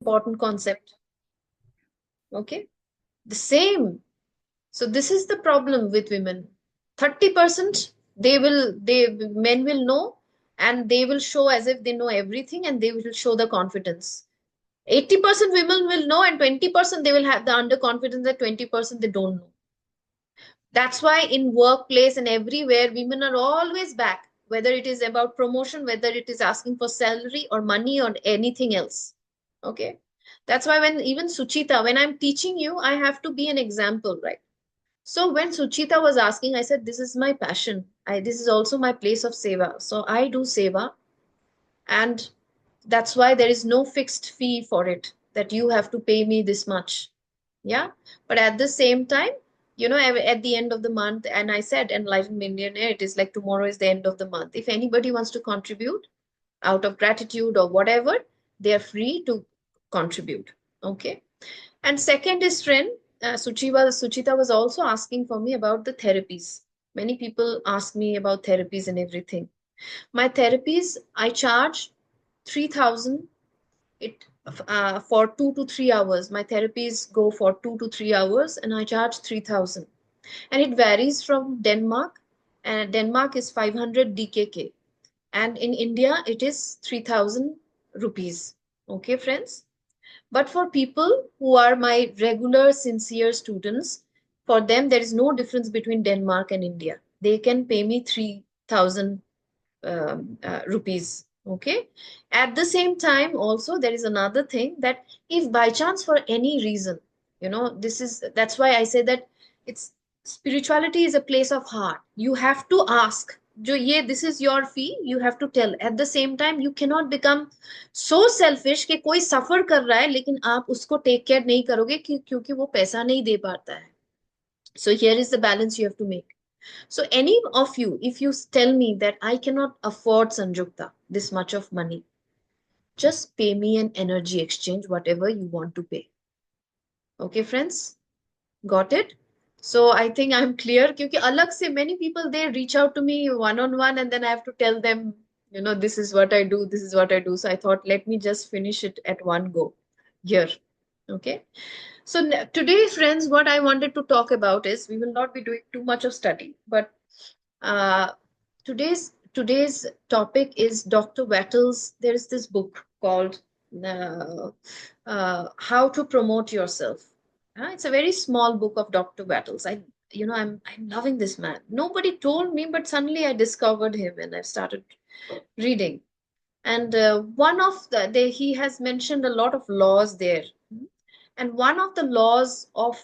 important concept. Okay, the same. So this is the problem with women. 30% men will know, and they will show as if they know everything, and they will show the confidence. 80% women will know, and 20% they will have the underconfidence that 20% they don't know. That's why in workplace and everywhere, women are always back, whether it is about promotion, whether it is asking for salary or money or anything else. Okay. That's why when even Suchita, when I'm teaching you, I have to be an example, right? So when Suchita was asking, I said, this is my passion. This is also my place of seva. So I do seva, and that's why there is no fixed fee for it, that you have to pay me this much. Yeah. But at the same time, at the end of the month, and I said, Enlightened Millionaire, it is like tomorrow is the end of the month. If anybody wants to contribute out of gratitude or whatever, they are free to contribute. Okay. And second is trend. Suchita was also asking for me about the therapies. Many people ask me about therapies and everything. My therapies, I charge 3,000 it for 2 to 3 hours. My therapies go for 2 to 3 hours, and I charge 3,000. And it varies from Denmark, and Denmark is 500 DKK, and in India it is 3,000 rupees. Okay, friends. But for people who are my regular, sincere students, for them, there is no difference between Denmark and India. They can pay me 3,000 rupees. Okay. At the same time, also, there is another thing, that if by chance, for any reason, that's why I say that it's spirituality is a place of heart. You have to ask. This is your fee, you have to tell. At the same time, you cannot become so selfish कि कोई सफर कर रहा है लेकिन आप उसको take care नहीं करोगे क्योंकि वो पैसा नहीं दे पाता है. So here is the balance you have to make. So any of you, if you tell me that I cannot afford, Sanjukta, this much of money, just pay me an energy exchange, whatever you want to pay. Okay, friends? Got it? So I think I'm clear. Because alag se many people, they reach out to me one-on-one, and then I have to tell them, this is what I do, this is what I do. So I thought, let me just finish it at one go here. Okay. So today, friends, what I wanted to talk about is, we will not be doing too much of study, but uh, today's topic is Dr. Wattles. There is this book called How to Promote Yourself. It's a very small book of Dr. Wattles. I'm loving this man. Nobody told me, but suddenly I discovered him and I started reading. And one of he has mentioned a lot of laws there. And one of the laws of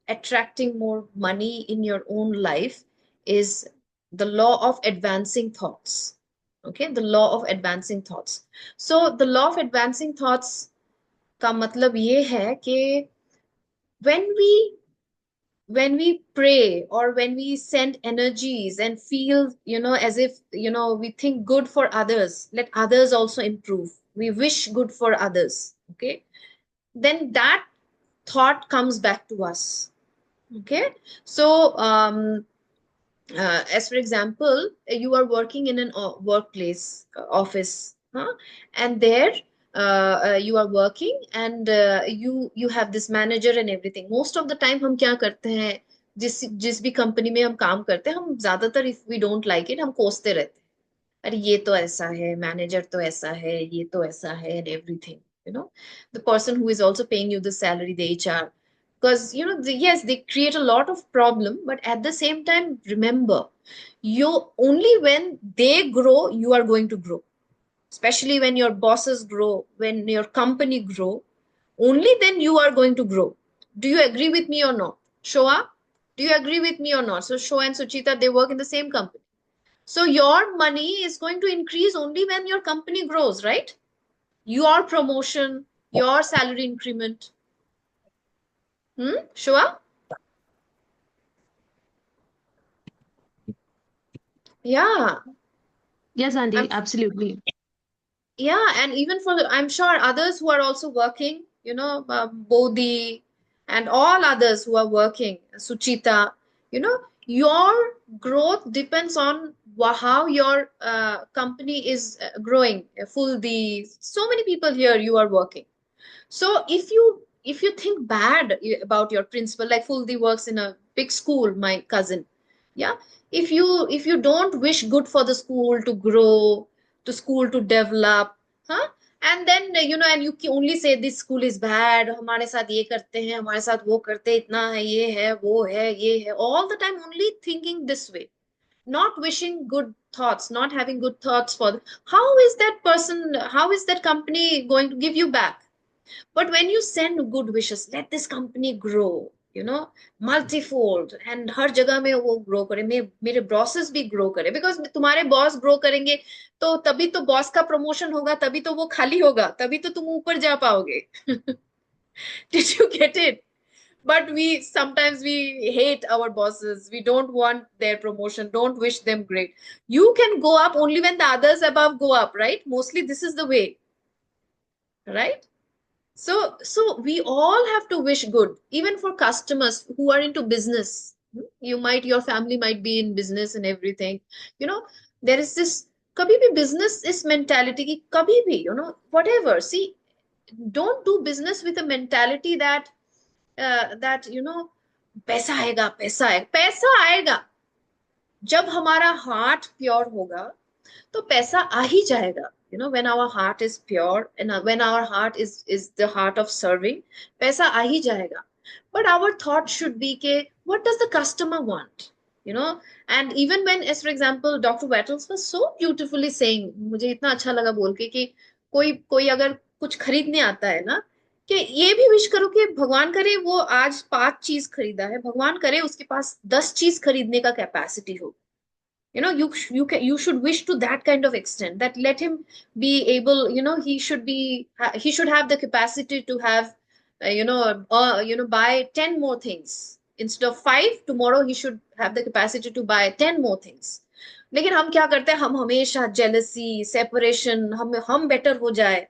attracting more money in your own life is the law of advancing thoughts. Okay, the law of advancing thoughts. So the law of advancing thoughts का मतलब ये है कि when we pray, or when we send energies and feel, as if, we think good for others, let others also improve, we wish good for others, okay, then that thought comes back to us. Okay. So as for example, you are working in an workplace, office, huh? And there you are working, and you have this manager and everything. Most of the time हम क्या करते हैं, जिस भी company में हम काम करते हैं, हम ज्यादातर, if we don't like it, हम कोसते रहते हैं, अरे ये तो ऐसा है, मैनेजर तो ऐसा है, ये तो ऐसा है, and everything, the person who is also paying you the salary, the HR, because yes, they create a lot of problem, but at the same time, remember, you only when they grow, you are going to grow. Especially when your bosses grow, when your company grow, only then you are going to grow. Do you agree with me or not? Shoa, do you agree with me or not? So Shoa and Suchita, they work in the same company. So your money is going to increase only when your company grows, right? Your promotion, your salary increment. Shua? Yeah. Yes, I'm, Auntie, absolutely. yeah, and even for I'm sure others who are also working, Bodhi and all others who are working, Suchita, your growth depends on how your company is growing. So many people here, you are working. So if you think bad about your principal, like Fuldi works in a big school, my cousin, yeah, if you don't wish good for the school to grow, to school to develop, huh, and then and you only say this school is bad, हमारे साथ ये करते हैं, हमारे साथ वो करते हैं, इतना है, ये है, वो है, ये है, all the time only thinking this way, not wishing good thoughts, not having good thoughts for how is that person, how is that company going to give you back? But when you send good wishes, let this company grow, multifold, and हर जगह में वो grow करे, मेरे bosses भी grow करे, because तुम्हारे boss grow करेंगे तो तभी तो boss का promotion होगा, तभी तो वो खाली होगा, तभी तो तुम ऊपर जा पाओगे. Did you get it? But we sometimes we hate our bosses. We don't want their promotion, don't wish them great. You can go up only when the others above go up, right? Mostly this is the way, right? So we all have to wish good, even for customers who are into business. Your family might be in business and everything. You know, there is this kabhi bhi business is mentality ki kabhi bhi, whatever. See, don't do business with a mentality that पैसा आएगा, पैसा आएगा, पैसा आएगा. जब हमारा heart pure होगा तो पैसा आ ही जाएगा. When our heart is pure and when our heart is the heart of serving, पैसा आ ही जाएगा. But our thought should be के what does the customer want? you know and even when, as for example, Dr. Wattles was so beautifully saying, मुझे इतना अच्छा लगा बोल के कि कोई कोई अगर कुछ खरीदने आता है ना, कि ये भी विश करो कि भगवान करे वो आज 5 चीज खरीदा है, भगवान करे उसके पास 10 चीज खरीदने का कैपेसिटी हो. You should wish to that kind of extent, that let him be able, he should have the capacity to have buy 10 more things instead of 5. Tomorrow he should have the capacity to buy 10 more things. लेकिन हम क्या करते हैं, हम हमेशा jealousy, separation, हम better हो जाए,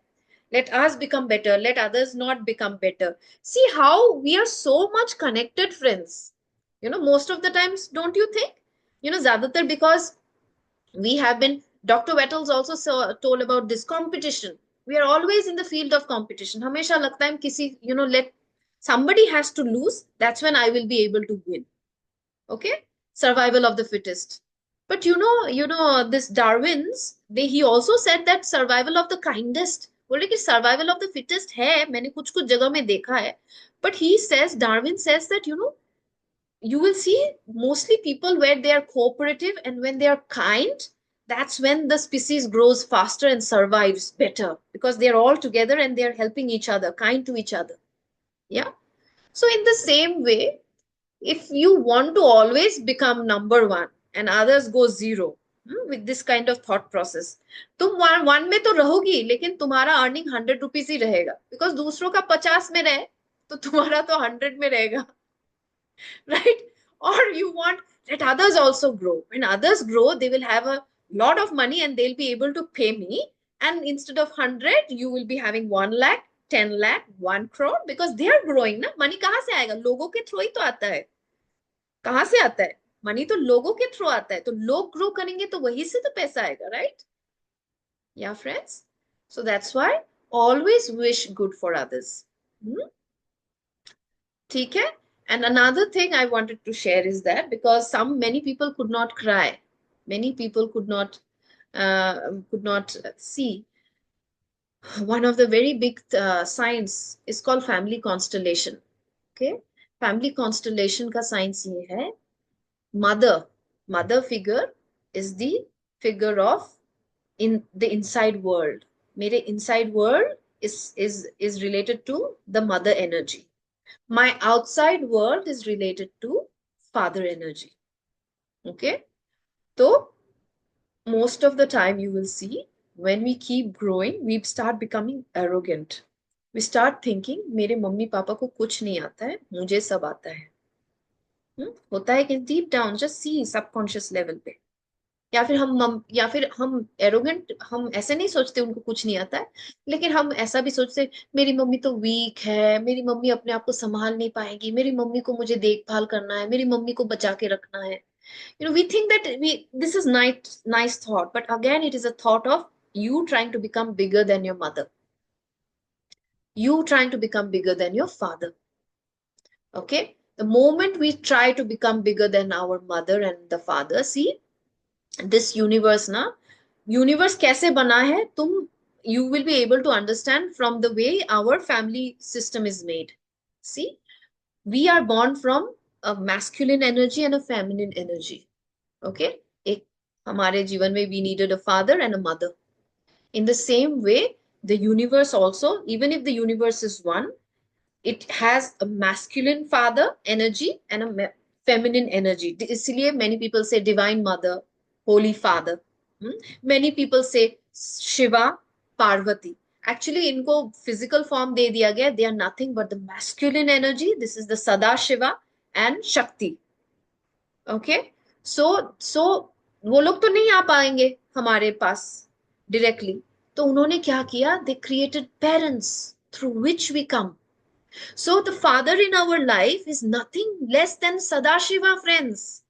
let us become better, let others not become better. See how we are so much connected, friends. Most of the times, don't you think? Zyadatar, because we have been, Dr. Wettles also told about this competition. We are always in the field of competition. हमेशा लगता है किसी, let somebody has to lose. That's when I will be able to win. Okay, survival of the fittest. But this Darwin's, he also said that survival of the kindest. बोले कि survival of the fittest है, मैंने कुछ कुछ जगह में देखा है. But Darwin says that you will see mostly people where they are cooperative and when they are kind, that's when the species grows faster and survives better, because they are all together and they are helping each other, kind to each other. Yeah. So in the same way, if you want to always become number one and others go zero, with this kind of thought process, तुम one में तो रहोगी लेकिन तुम्हारा earning 100 rupees ही रहेगा, because दूसरों का 50 में रहे तो तुम्हारा तो 100 में रहेगा. Right? Or you want, let others also grow. When others grow, they will have a lot of money and they'll be able to pay me. And instead of 100, you will be having 1 lakh, 10 lakh, 1 crore, because they are growing. Na? Money कहाँ से आएगा? लोगों के through ही तो आता है. कहाँ से आता है? मनी तो लोगों के थ्रू आता है. तो लोग ग्रो करेंगे तो वही से तो पैसा आएगा, right? Yeah, friends. So that's why always wish good for others. ठीक है? And another thing I wanted to share is that because many people could not cry, many people could not see. One of the very big signs is called family constellation. Okay, family constellation का science ये है. Mother figure is the figure of in the inside world. मेरे inside world is related to the mother energy. My outside world is related to father energy. Okay, so most of the time you will see when we keep growing, we start becoming arrogant. We start thinking मेरे mummy papa को कुछ नहीं आता है, मुझे सब आता है. होता है कि deep down, just see subconscious level पे. या फिर हम एरोगेंट, हम ऐसे नहीं सोचते उनको कुछ नहीं आता है, लेकिन हम ऐसा भी सोचते मेरी मम्मी तो वीक है, मेरी मम्मी अपने आप को संभाल नहीं पाएगी, मेरी मम्मी को मुझे देखभाल करना है, मेरी मम्मी को बचा के रखना है. We think that this is nice thought, but again it is a thought of you trying to become bigger than your mother. You trying to become bigger than your father. Okay? The moment we try to become bigger than our mother and the father, see, this universe na, universe कैसे बना है तुम, you will be able to understand from the way our family system is made. See, we are born from a masculine energy and a feminine energy. Okay? एक हमारे जीवन में we needed a father and a mother. In the same way, the universe also, even if the universe is one, it has a masculine father energy and a feminine energy. इसलिए many people say divine mother, holy father. Many people say Shiva, Parvati. Actually, इनको physical form दे दिया गया. They are nothing but the masculine energy. This is the Sada Shiva and Shakti. Okay? So वो लोग तो नहीं आ पाएंगे हमारे पास directly. तो उन्होंने क्या किया? They created parents through which we come. So the father in our life is nothing less than Sadashiva, friends.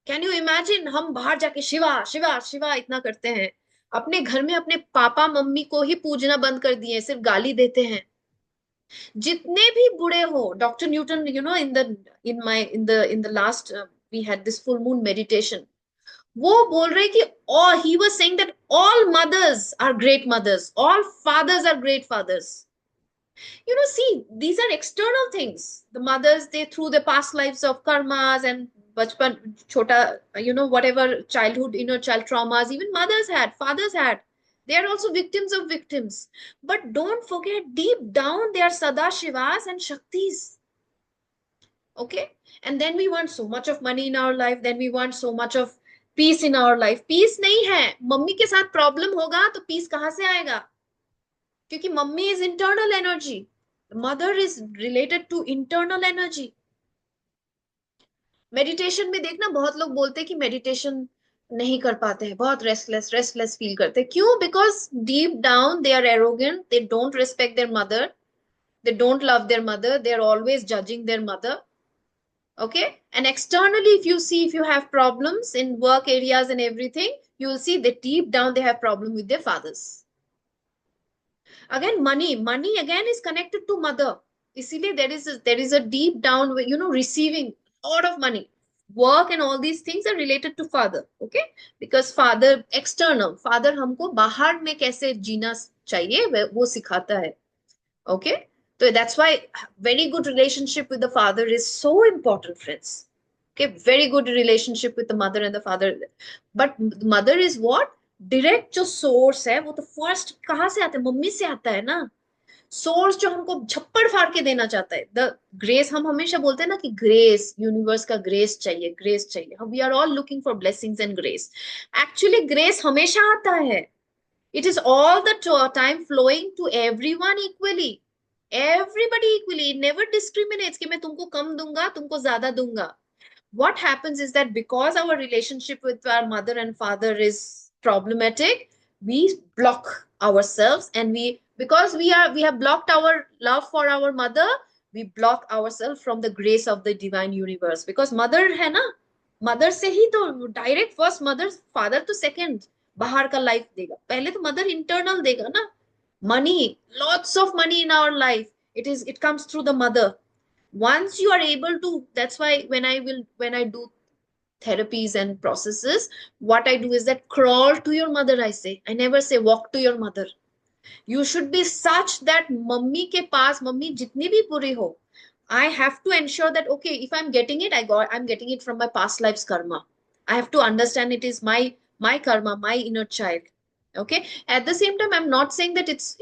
Can you imagine? हम बाहर जाके शिवा शिवा शिवा इतना करते हैं, अपने घर में अपने पापा मम्मी को ही पूजना बंद कर दिए, सिर्फ गाली देते हैं. जितने भी बुरे हो, doctor Newton, in the last we had this full moon meditation, वो बोल रहे कि all he was saying that all mothers are great mothers, all fathers are great fathers. See, these are external things. The mothers, they through the past lives of karmas and bachpan, chota, whatever childhood, inner child traumas, even mothers had, fathers had. They are also victims of victims. But don't forget, deep down, they are Sadashivas and Shaktis. Okay? And then we want so much of money in our life, then we want so much of peace in our life. Peace नहीं है. Mummy के साथ problem होगा तो peace कहाँ से आएगा? क्योंकि mummy is internal energy. Mother is related to internal energy. Meditation में देखना, बहुत लोग बोलते हैं कि मेडिटेशन नहीं कर पाते हैं, बहुत रेस्टलेस रेस्टलेस फील करते हैं. क्यों? Because deep down they are arrogant, they don't respect their mother, they don't love their mother, they're always judging their mother. Okay? And externally, if you see, if you have problems in work areas and everything, you will see that deep down they have problem with their fathers. Again, money again is connected to mother. Isiley there is a deep down, receiving a lot of money, work and all these things are related to father. Okay? Because father external, father हमको बाहर में कैसे जीना चाहिए वो सिखाता है. Okay? So that's why very good relationship with the father is so important, friends. Okay? Very good relationship with the mother and the father. But mother is what? Direct जो source है वो तो फर्स्ट कहाँ से आता है? Mummy से आता है ना. सोर्स जो हमको झप्पड़ फाड़ के देना चाहता है, द ग्रेस. हम हमेशा बोलते हैं ना कि ग्रेस, यूनिवर्स का ग्रेस चाहिए, ग्रेस चाहिए. We are all looking for blessings and grace. Actually grace हमेशा आता है. It is all the time flowing to everyone equally, everybody equally. It never discriminates कि मैं तुमको कम दूंगा, तुमको ज्यादा दूंगा. What happens is that because our relationship with our mother and father is problematic, we block ourselves, and because we have blocked our love for our mother, we block ourselves from the grace of the divine universe. Because mother है ना, mother से ही तो direct first mother, father तो second बाहर का life देगा, पहले तो mother internal देगा ना. Money, lots of money in our life, it comes through the mother. Once you are able to, that's why when I do therapies and processes, what I do is that crawl to your mother, I say. I never say walk to your mother. You should be such that mummy ke paas, mummy jitni bhi buri ho, I have to ensure that okay, if I'm getting it, I'm getting it from my past lives karma. I have to understand it is my karma, my inner child. Okay? At the same time, I'm not saying that it's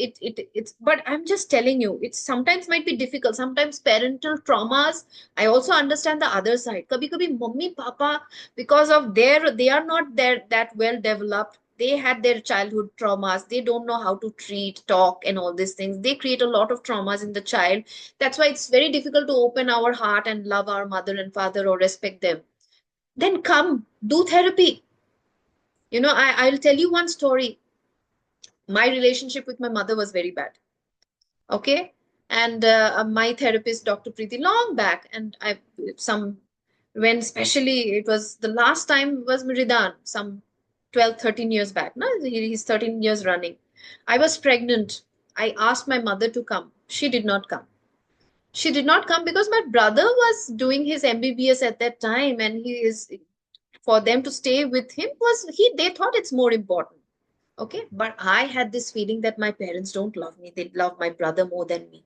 but I'm just telling you, it's sometimes might be difficult, sometimes parental traumas. I also understand the other side. Kabhi kabhi mummy papa, because of they are not there that well developed, they had their childhood traumas, they don't know how to treat, talk and all these things, they create a lot of traumas in the child. That's why it's very difficult to open our heart and love our mother and father or respect them. Then come do therapy. I'll tell you one story. My relationship with my mother was very bad. Okay? And my therapist, Dr. Preeti, long back, and when especially it was the last time was Mridan, some 12, 13 years back. No, he's 13 years running. I was pregnant. I asked my mother to come. She did not come. She did not come because my brother was doing his MBBS at that time, and he is, for them to stay with him was, they thought it's more important. Okay, but I had this feeling that my parents don't love me. They love my brother more than me.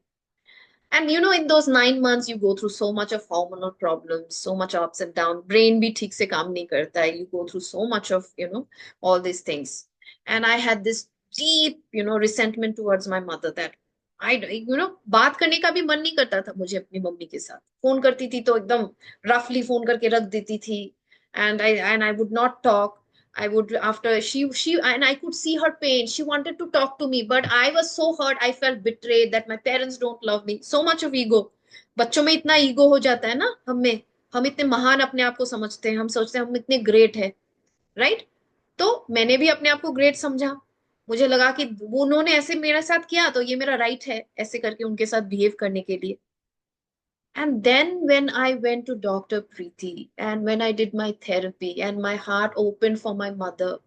And in those 9 months, you go through so much of hormonal problems, so much ups and downs. Brain bhi theek se kaam nahi karta hai. You go through so much of, all these things. And I had this deep, resentment towards my mother that बात करने का भी मन नहीं करता था मुझे अपनी मम्मी के साथ. फोन करती थी तो एकदम रफली फोन करके रख देती थी. And I would not talk. I would, after she and I could see her pain. She wanted to talk to me, but I was so hurt. I felt betrayed that my parents don't love me. So much of ego. बच्चों में इतना ego हो जाता है ना हम इतने महान अपने आप को समझते हैं, हम सोचते हैं हम इतने ग्रेट है. राइट. तो मैंने भी अपने आप को ग्रेट समझा. मुझे लगा कि वो उन्होंने ऐसे मेरे साथ किया तो ये मेरा राइट है ऐसे करके उनके साथ बिहेव करने के लिए. And then when I went to Dr. Preeti and when I did my therapy and my heart opened for my mother,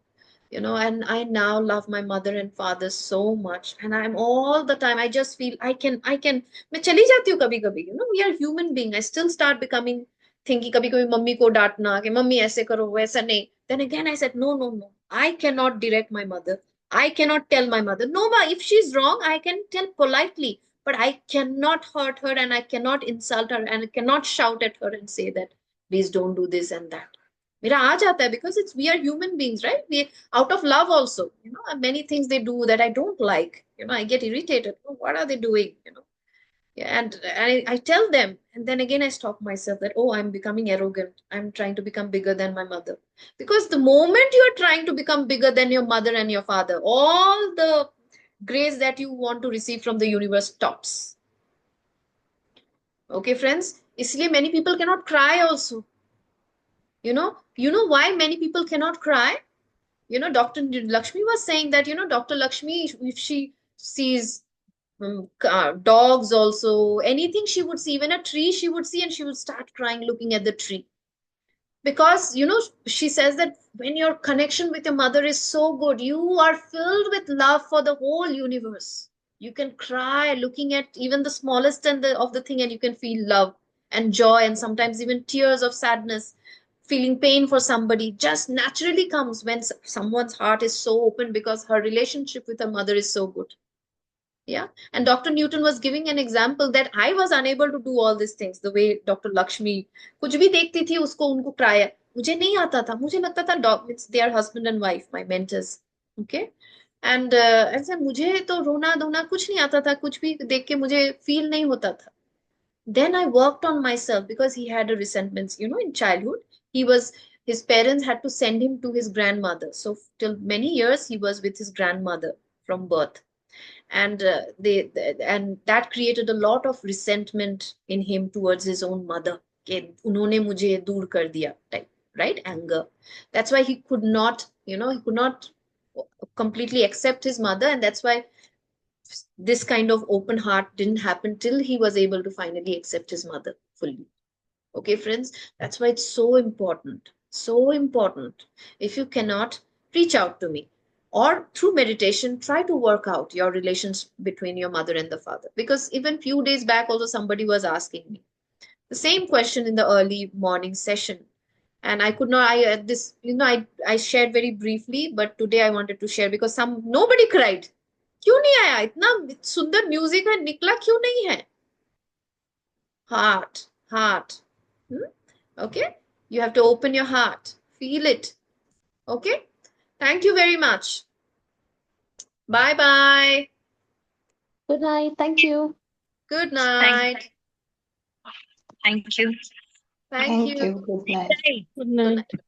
and I now love my mother and father so much. And I'm all the time, I just feel I can, मैं चली जाती हूँ कभी कभी, we are human being. I still start becoming thinking कभी कभी mummy को डांटना कि मम्मी ऐसे करो वैसा नहीं. Then again I said, no, no, no. I cannot direct my mother. I cannot tell my mother. No, ma, if she's wrong, I can tell politely. But I cannot hurt her and I cannot insult her and I cannot shout at her and say that, please don't do this and that. मेरा आ जाता है because we are human beings, right? We out of love also, and many things they do that I don't like. I get irritated. Oh, what are they doing? Yeah, and I tell them, and then again I stop myself that, oh, I'm becoming arrogant. I'm trying to become bigger than my mother. Because the moment you're trying to become bigger than your mother and your father, all the grace that you want to receive from the universe stops. Okay, friends? इसलिए many people cannot cry also. You know why many people cannot cry? Dr. Lakshmi was saying that, Dr. Lakshmi, if she sees dogs also, anything she would see, even a tree she would see, and she would start crying looking at the tree. Because, she says that when your connection with your mother is so good, you are filled with love for the whole universe. You can cry looking at even the smallest of the thing, and you can feel love and joy, and sometimes even tears of sadness. Feeling pain for somebody just naturally comes when someone's heart is so open because her relationship with her mother is so good. Yeah. And Dr. Newton was giving an example that I was unable to do all these things the way Dr. Lakshmi कुछ भी देखती थी उसको उनको cry है. मुझे नहीं आता था. मुझे लगता था dog, it's their husband and wife, my mentors. Okay. And ऐसे मुझे तो रोना धोना कुछ नहीं आता था. कुछ भी देख के मुझे feel नहीं होता था. Then I worked on myself because he had a resentment, in childhood. His parents had to send him to his grandmother. So till many years he was with his grandmother from birth. And and that created a lot of resentment in him towards his own mother कि उन्होंने मुझे दूर कर दिया type, right? Anger. That's why he could not, he could not completely accept his mother, and that's why this kind of open heart didn't happen till he was able to finally accept his mother fully. Okay, friends, that's why it's so important. So important. If you cannot, reach out to me. Or through meditation, try to work out your relations between your mother and the father. Because even few days back, also somebody was asking me the same question in the early morning session. And I could not, I shared very briefly, but today I wanted to share because nobody cried. क्यों नहीं आया? इतना सुंदर music है, निकला क्यों नहीं है? Heart. Okay, you have to open your heart, feel it. Okay, thank you very much. Bye bye. Good night. Thank you. Good Thank night. thank you. Thank Thank you. you. Good night. Good night. Good night.